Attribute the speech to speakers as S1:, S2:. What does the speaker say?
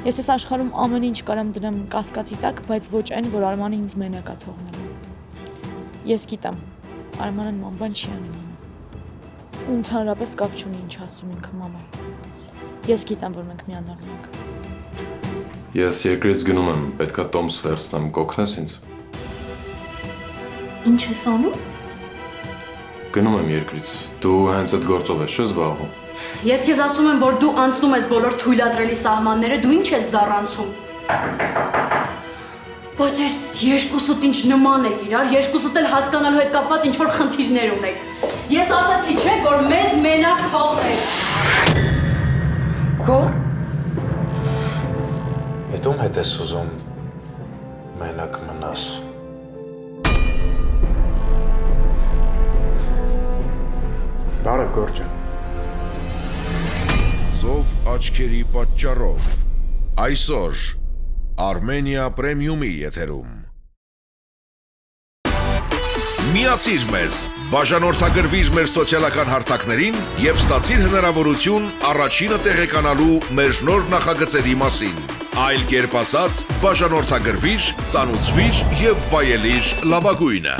S1: Ես այս աշխարհում ամեն ինչ կարամ դնեմ կասկածի տակ, բայց ոչ այն, որ Արմանը ինձ մենակ է թողնելու։ Ես գիտեմ, Արմանը նման բան չի անի մամա։ Ու ընդհանրապես կապ չունի ինչ ասում ինքը մամա։ Ես գիտեմ, որ մենք միանալու ենք։
S2: Ես երկրից գնում եմ, պետքա տոմս վերցնեմ, կօգնես ինձ։
S1: Ինչ ես անում։
S2: Գնում եմ երկրից, դու հենց այդ գործով ես չէ՞ զբաղվում։
S3: Ես քեզ ասում եմ, որ դու անցնում ես բոլոր թույլատրելի սահմանները, դու ինչ ես զառանցում։ Բայց այս երկուսուդ ինչ նման եք իրար, երկուսուդ էլ հասկանալու հետ կապված ինչ որ խնդիրներ ունեք։ Ես ասացի չէ, որ մեզ մենակ թողնես։
S4: Գոր։ Եդ ում հետ ես ուզում մենակ մնաս։ Բարև Գոր ջան։
S5: Ծով աչքերի պատճառով այսօր Armenia Premium-ի եթերում Միացիր մեզ, բաժանորդագրվիր մեր սոցիալական հարթակներին և ստացիր հնարավորություն առաջինը տեղեկանալու մեր նոր նախագծերի մասին։ Այլ կերպ ասած, բաժանորդագրվիր, ծանուցվիր և վայելիր լավագույնը։